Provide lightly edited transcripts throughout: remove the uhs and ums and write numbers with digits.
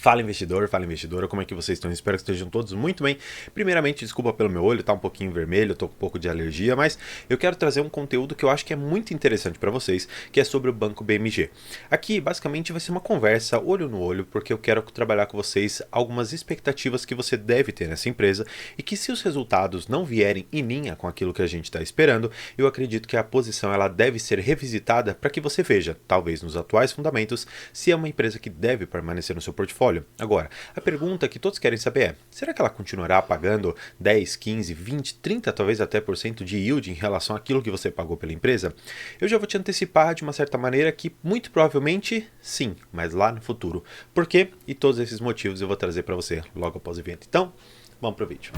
Fala investidor, fala investidora, como é que vocês estão? Espero que estejam todos muito bem. Primeiramente, desculpa pelo meu olho, tá um pouquinho vermelho, eu tô com um pouco de alergia, mas eu quero trazer um conteúdo que eu acho que é muito interessante para vocês, que é sobre o Banco BMG. Aqui, basicamente, vai ser uma conversa olho no olho, porque eu quero trabalhar com vocês algumas expectativas que você deve ter nessa empresa e que se os resultados não vierem em linha com aquilo que a gente está esperando, eu acredito que a posição ela deve ser revisitada para que você veja, talvez nos atuais fundamentos, se é uma empresa que deve permanecer no seu portfólio. Agora, a pergunta que todos querem saber é: será que ela continuará pagando 10, 15, 20, 30, talvez até por cento de yield em relação àquilo que você pagou pela empresa? Eu já vou te antecipar de uma certa maneira que muito provavelmente sim, mas lá no futuro. Por quê? E todos esses motivos eu vou trazer para você logo após o evento. Então, vamos pro vídeo.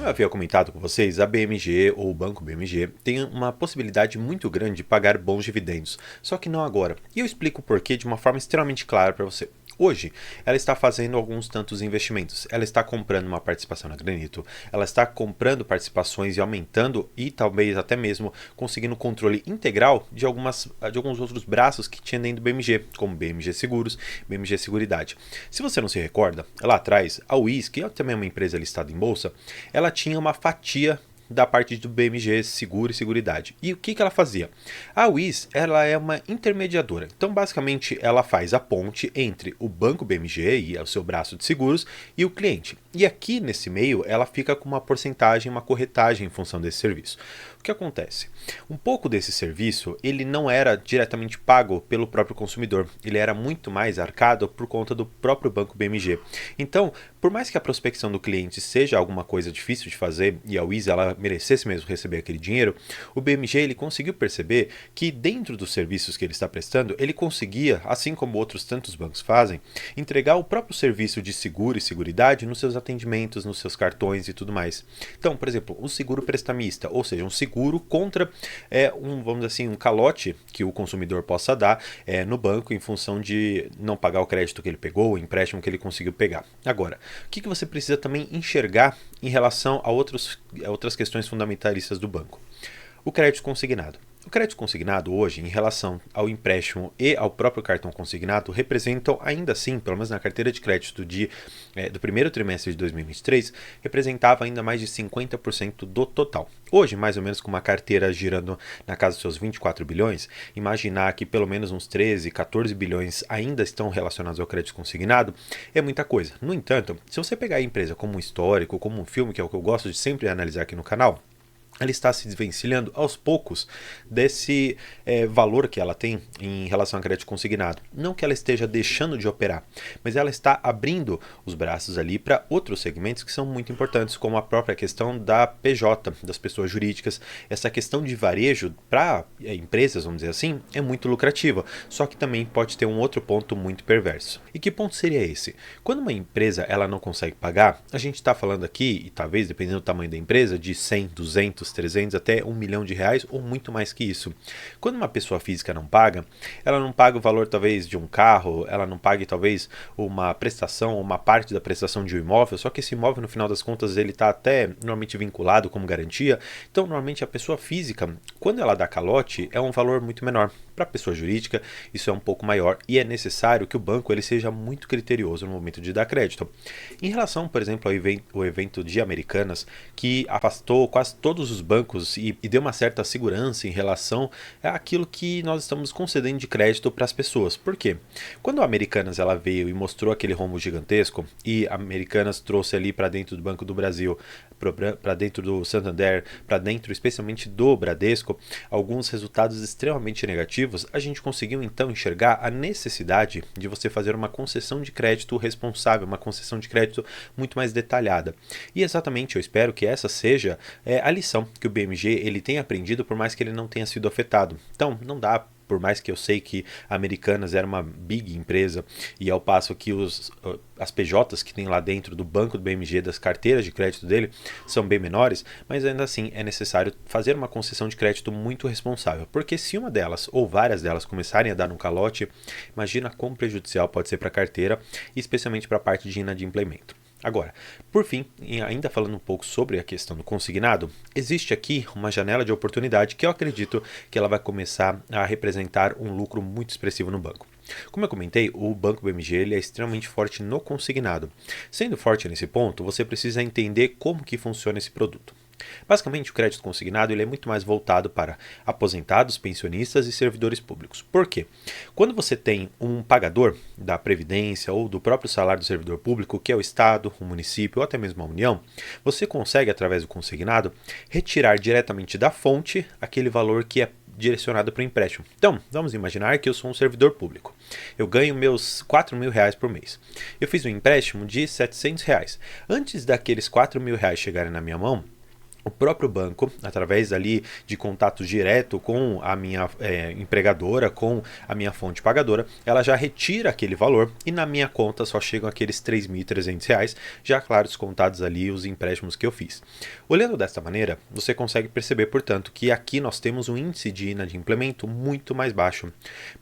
Eu havia comentado com vocês, a BMG ou o Banco BMG tem uma possibilidade muito grande de pagar bons dividendos, só que não agora. E eu explico o porquê de uma forma extremamente clara para você. Hoje, ela está fazendo alguns tantos investimentos. Ela está comprando uma participação na Granito, ela está comprando participações e aumentando e talvez até mesmo conseguindo controle integral de alguns outros braços que tinha dentro do BMG, como BMG Seguros, BMG Seguridade. Se você não se recorda, lá atrás, a Wiz, que é também uma empresa listada em bolsa, ela tinha uma fatia da parte do BMG Seguro e Seguridade. E o que ela fazia? A Wiz, ela é uma intermediadora. Então, basicamente, ela faz a ponte entre o banco BMG e o seu braço de seguros e o cliente. E aqui nesse meio, ela fica com uma porcentagem, uma corretagem em função desse serviço. O que acontece? Um pouco desse serviço, ele não era diretamente pago pelo próprio consumidor. Ele era muito mais arcado por conta do próprio banco BMG. Então, por mais que a prospecção do cliente seja alguma coisa difícil de fazer e a Wiz ela merecesse mesmo receber aquele dinheiro, o BMG ele conseguiu perceber que dentro dos serviços que ele está prestando, ele conseguia, assim como outros tantos bancos fazem, entregar o próprio serviço de seguro e seguridade nos seus atendimentos, nos seus cartões e tudo mais. Então, por exemplo, o seguro prestamista, ou seja, um seguro contra vamos dizer assim, um calote que o consumidor possa dar no banco em função de não pagar o crédito que ele pegou, o empréstimo que ele conseguiu pegar. Agora, o que você precisa também enxergar em relação a outras questões fundamentalistas do banco? O crédito consignado. O crédito consignado hoje, em relação ao empréstimo e ao próprio cartão consignado, representam ainda assim, pelo menos na carteira de crédito do primeiro trimestre de 2023, representava ainda mais de 50% do total. Hoje, mais ou menos com uma carteira girando na casa dos seus 24 bilhões, imaginar que pelo menos uns 13, 14 bilhões ainda estão relacionados ao crédito consignado, é muita coisa. No entanto, se você pegar a empresa como um histórico, como um filme, que é o que eu gosto de sempre analisar aqui no canal, ela está se desvencilhando aos poucos desse valor que ela tem em relação ao crédito consignado. Não que ela esteja deixando de operar, mas ela está abrindo os braços ali para outros segmentos que são muito importantes, como a própria questão da PJ, das pessoas jurídicas. Essa questão de varejo para empresas, vamos dizer assim, é muito lucrativa, só que também pode ter um outro ponto muito perverso. E que ponto seria esse? Quando uma empresa ela não consegue pagar, a gente está falando aqui, e talvez dependendo do tamanho da empresa, de 100, 200, 300 até 1 milhão de reais ou muito mais que isso. Quando uma pessoa física não paga, ela não paga o valor talvez de um carro, ela não paga talvez uma prestação, uma parte da prestação de um imóvel, só que esse imóvel no final das contas ele está até normalmente vinculado como garantia, então normalmente a pessoa física, quando ela dá calote, é um valor muito menor. Para a pessoa jurídica, isso é um pouco maior e é necessário que o banco ele seja muito criterioso no momento de dar crédito. Em relação, por exemplo, ao evento de Americanas, que afastou quase todos os bancos e deu uma certa segurança em relação àquilo que nós estamos concedendo de crédito para as pessoas. Por quê? Quando a Americanas ela veio e mostrou aquele rombo gigantesco e a Americanas trouxe ali para dentro do Banco do Brasil, para dentro do Santander, para dentro especialmente do Bradesco, alguns resultados extremamente negativos, a gente conseguiu então enxergar a necessidade de você fazer uma concessão de crédito responsável, uma concessão de crédito muito mais detalhada. E exatamente eu espero que essa seja a lição que o BMG ele tem aprendido, por mais que ele não tenha sido afetado. Então, não dá. Por mais que eu sei que a Americanas era uma big empresa e ao passo que as PJs que tem lá dentro do banco do BMG, das carteiras de crédito dele, são bem menores, mas ainda assim é necessário fazer uma concessão de crédito muito responsável, porque se uma delas ou várias delas começarem a dar um calote, imagina quão prejudicial pode ser para a carteira, especialmente para a parte de inadimplemento. Agora, por fim, e ainda falando um pouco sobre a questão do consignado, existe aqui uma janela de oportunidade que eu acredito que ela vai começar a representar um lucro muito expressivo no banco. Como eu comentei, o Banco BMG ele é extremamente forte no consignado. Sendo forte nesse ponto, você precisa entender como que funciona esse produto. Basicamente, o crédito consignado ele é muito mais voltado para aposentados, pensionistas e servidores públicos. Por quê? Quando você tem um pagador da Previdência ou do próprio salário do servidor público, que é o Estado, o município ou até mesmo a União, você consegue, através do consignado, retirar diretamente da fonte aquele valor que é direcionado para o empréstimo. Então, vamos imaginar que eu sou um servidor público. Eu ganho meus R$ 4.000 por mês. Eu fiz um empréstimo de R$ 700. Antes daqueles R$ 4.000 chegarem na minha mão, o próprio banco, através ali de contato direto com a minha empregadora, com a minha fonte pagadora, ela já retira aquele valor e na minha conta só chegam aqueles R$ 3.300, já claro, descontados ali os empréstimos que eu fiz. Olhando desta maneira, você consegue perceber, portanto, que aqui nós temos um índice de inadimplemento muito mais baixo.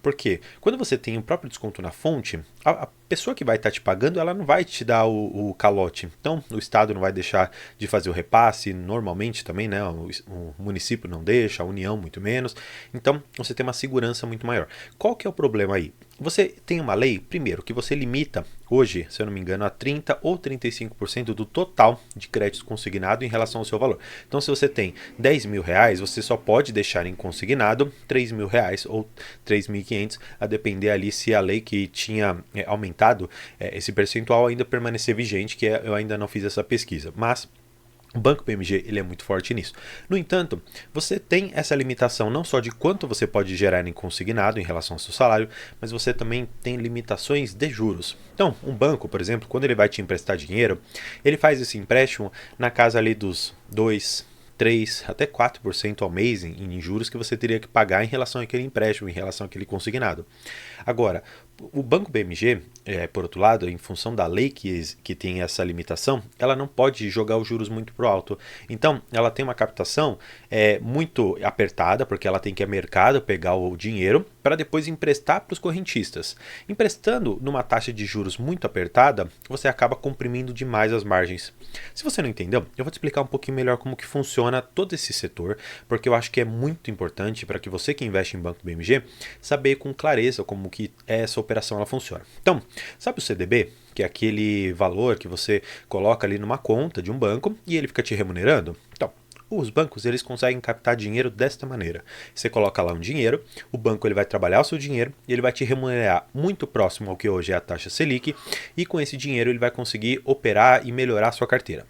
Porque quando você tem o próprio desconto na fonte, a pessoa que vai estar te pagando, ela não vai te dar o calote. Então, o Estado não vai deixar de fazer o repasse, normalmente também, né? O município não deixa, a União muito menos. Então, você tem uma segurança muito maior. Qual que é o problema aí? Você tem uma lei, primeiro, que você limita hoje, se eu não me engano, a 30% ou 35% do total de crédito consignado em relação ao seu valor. Então, se você tem R$ 10.000, você só pode deixar em consignado R$ 3.000 ou 3.500, a depender ali se a lei que tinha aumentado esse percentual ainda permanecer vigente, que eu ainda não fiz essa pesquisa. Mas o Banco BMG ele é muito forte nisso. No entanto, você tem essa limitação não só de quanto você pode gerar em consignado em relação ao seu salário, mas você também tem limitações de juros. Então, um banco, por exemplo, quando ele vai te emprestar dinheiro, ele faz esse empréstimo na casa ali dos 2, 3, até 4% ao mês em juros que você teria que pagar em relação àquele empréstimo, em relação àquele consignado. Agora, o Banco BMG, por outro lado, em função da lei que tem essa limitação, ela não pode jogar os juros muito para o alto. Então, ela tem uma captação muito apertada, porque ela tem que ir ao mercado pegar o dinheiro para depois emprestar para os correntistas. Emprestando numa taxa de juros muito apertada, você acaba comprimindo demais as margens. Se você não entendeu, eu vou te explicar um pouquinho melhor como que funciona todo esse setor, porque eu acho que é muito importante para que você que investe em Banco BMG saber com clareza como que essa operação ela funciona. Então, sabe o CDB? Que é aquele valor que você coloca ali numa conta de um banco e ele fica te remunerando? Então, os bancos eles conseguem captar dinheiro desta maneira. Você coloca lá um dinheiro, o banco ele vai trabalhar o seu dinheiro e ele vai te remunerar muito próximo ao que hoje é a taxa Selic e com esse dinheiro ele vai conseguir operar e melhorar a sua carteira.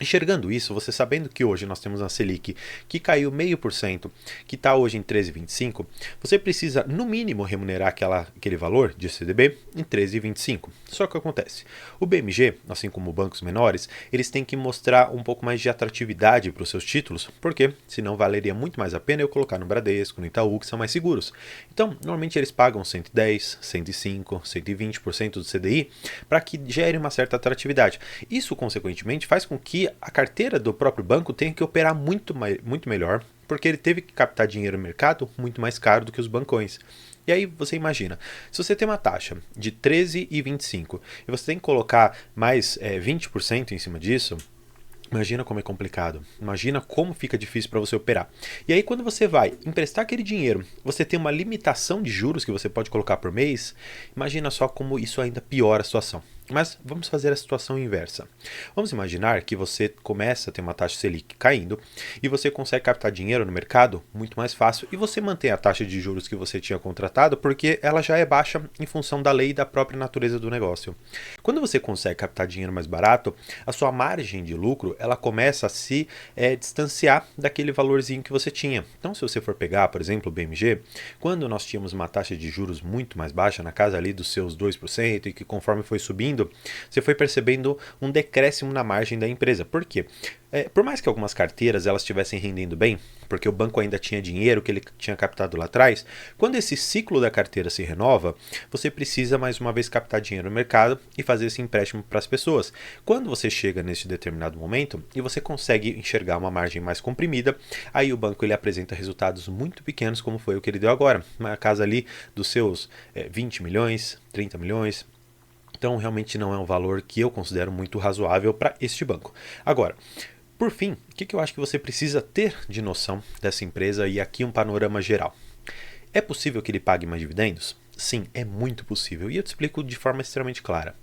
Enxergando isso, você sabendo que hoje nós temos uma Selic que caiu 0,5%, que está hoje em 13,25%, você precisa, no mínimo, remunerar aquele valor de CDB em 13,25%. Só que acontece, o BMG, assim como bancos menores, eles têm que mostrar um pouco mais de atratividade para os seus títulos, porque senão valeria muito mais a pena eu colocar no Bradesco, no Itaú, que são mais seguros. Então, normalmente eles pagam 110%, 105%, 120% do CDI para que gere uma certa atratividade. Isso, consequentemente, faz com que a carteira do próprio banco tenha que operar muito melhor, porque ele teve que captar dinheiro no mercado muito mais caro do que os bancões. E aí você imagina, se você tem uma taxa de 13,25 e você tem que colocar mais 20% em cima disso, imagina como é complicado, imagina como fica difícil para você operar. E aí quando você vai emprestar aquele dinheiro, você tem uma limitação de juros que você pode colocar por mês, imagina só como isso ainda piora a situação. Mas vamos fazer a situação inversa. Vamos imaginar que você começa a ter uma taxa Selic caindo e você consegue captar dinheiro no mercado muito mais fácil e você mantém a taxa de juros que você tinha contratado porque ela já é baixa em função da lei e da própria natureza do negócio. Quando você consegue captar dinheiro mais barato, a sua margem de lucro ela começa a se distanciar daquele valorzinho que você tinha. Então, se você for pegar, por exemplo, o BMG, quando nós tínhamos uma taxa de juros muito mais baixa, na casa ali dos seus 2%, e que conforme foi subindo, você foi percebendo um decréscimo na margem da empresa. Por quê? Por mais que algumas carteiras elas estivessem rendendo bem, porque o banco ainda tinha dinheiro que ele tinha captado lá atrás, quando esse ciclo da carteira se renova, você precisa mais uma vez captar dinheiro no mercado e fazer esse empréstimo para as pessoas. Quando você chega nesse determinado momento e você consegue enxergar uma margem mais comprimida, aí o banco ele apresenta resultados muito pequenos, como foi o que ele deu agora, na casa ali dos seus 20 milhões, 30 milhões, Então, realmente não é um valor que eu considero muito razoável para este banco. Agora, por fim, o que eu acho que você precisa ter de noção dessa empresa e aqui um panorama geral? É possível que ele pague mais dividendos? Sim, é muito possível e eu te explico de forma extremamente clara.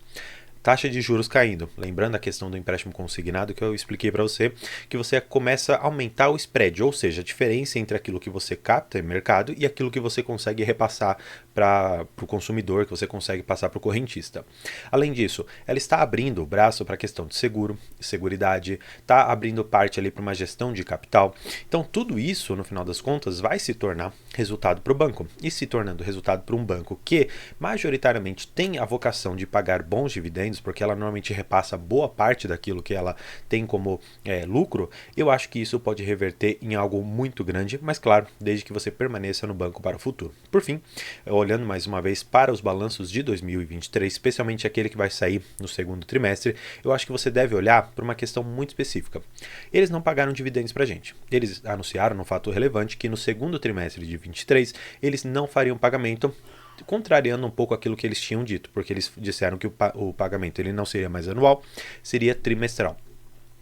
Taxa de juros caindo. Lembrando a questão do empréstimo consignado que eu expliquei para você, que você começa a aumentar o spread, ou seja, a diferença entre aquilo que você capta no mercado e aquilo que você consegue repassar para o consumidor, que você consegue passar para o correntista. Além disso, ela está abrindo o braço para a questão de seguro, seguridade, está abrindo parte ali para uma gestão de capital. Então, tudo isso, no final das contas, vai se tornar resultado para o banco. E se tornando resultado para um banco que, majoritariamente, tem a vocação de pagar bons dividendos, porque ela normalmente repassa boa parte daquilo que ela tem como lucro, eu acho que isso pode reverter em algo muito grande, mas claro, desde que você permaneça no banco para o futuro. Por fim, olhando mais uma vez para os balanços de 2023, especialmente aquele que vai sair no segundo trimestre, eu acho que você deve olhar para uma questão muito específica. Eles não pagaram dividendos para a gente. Eles anunciaram no fato relevante que no segundo trimestre de 2023 eles não fariam pagamento, contrariando um pouco aquilo que eles tinham dito, porque eles disseram que o pagamento ele não seria mais anual, seria trimestral.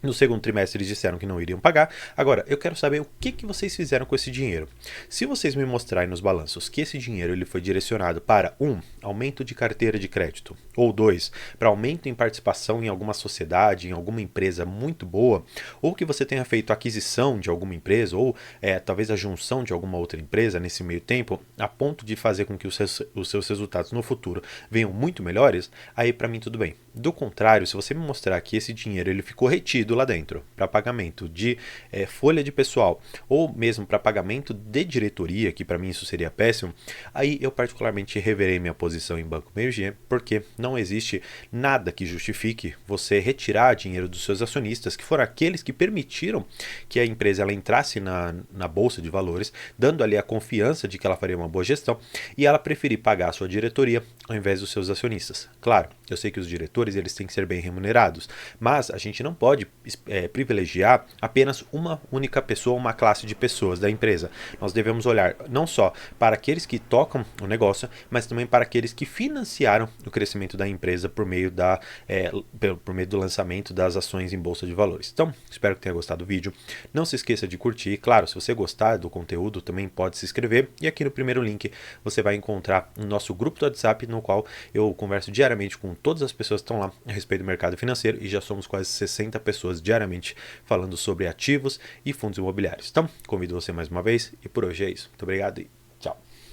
No segundo trimestre eles disseram que não iriam pagar. Agora, eu quero saber o que vocês fizeram com esse dinheiro. Se vocês me mostrarem nos balanços que esse dinheiro ele foi direcionado para 1. Aumento de carteira de crédito, ou 2. Para aumento em participação em alguma sociedade, em alguma empresa muito boa, ou que você tenha feito aquisição de alguma empresa, ou talvez a junção de alguma outra empresa nesse meio tempo, a ponto de fazer com que os seus resultados no futuro venham muito melhores, aí para mim tudo bem. Do contrário, se você me mostrar que esse dinheiro ele ficou retido lá dentro para pagamento de folha de pessoal ou mesmo para pagamento de diretoria, que para mim isso seria péssimo, aí eu particularmente reverei minha posição em Banco BMG, porque não existe nada que justifique você retirar dinheiro dos seus acionistas, que foram aqueles que permitiram que a empresa ela entrasse na bolsa de valores, dando ali a confiança de que ela faria uma boa gestão, e ela preferir pagar a sua diretoria ao invés dos seus acionistas. Claro, eu sei que os diretores eles têm que ser bem remunerados, mas a gente não pode privilegiar apenas uma única pessoa, uma classe de pessoas da empresa. Nós devemos olhar não só para aqueles que tocam o negócio, mas também para aqueles que financiaram o crescimento da empresa por meio do lançamento das ações em bolsa de valores. Então, espero que tenha gostado do vídeo. Não se esqueça de curtir. Claro, se você gostar do conteúdo, também pode se inscrever. E aqui no primeiro link você vai encontrar o nosso grupo do WhatsApp, no qual eu converso diariamente com todas as pessoas que estão lá a respeito do mercado financeiro, e já somos quase 60 pessoas diariamente falando sobre ativos e fundos imobiliários. Então, convido você mais uma vez e por hoje é isso. Muito obrigado e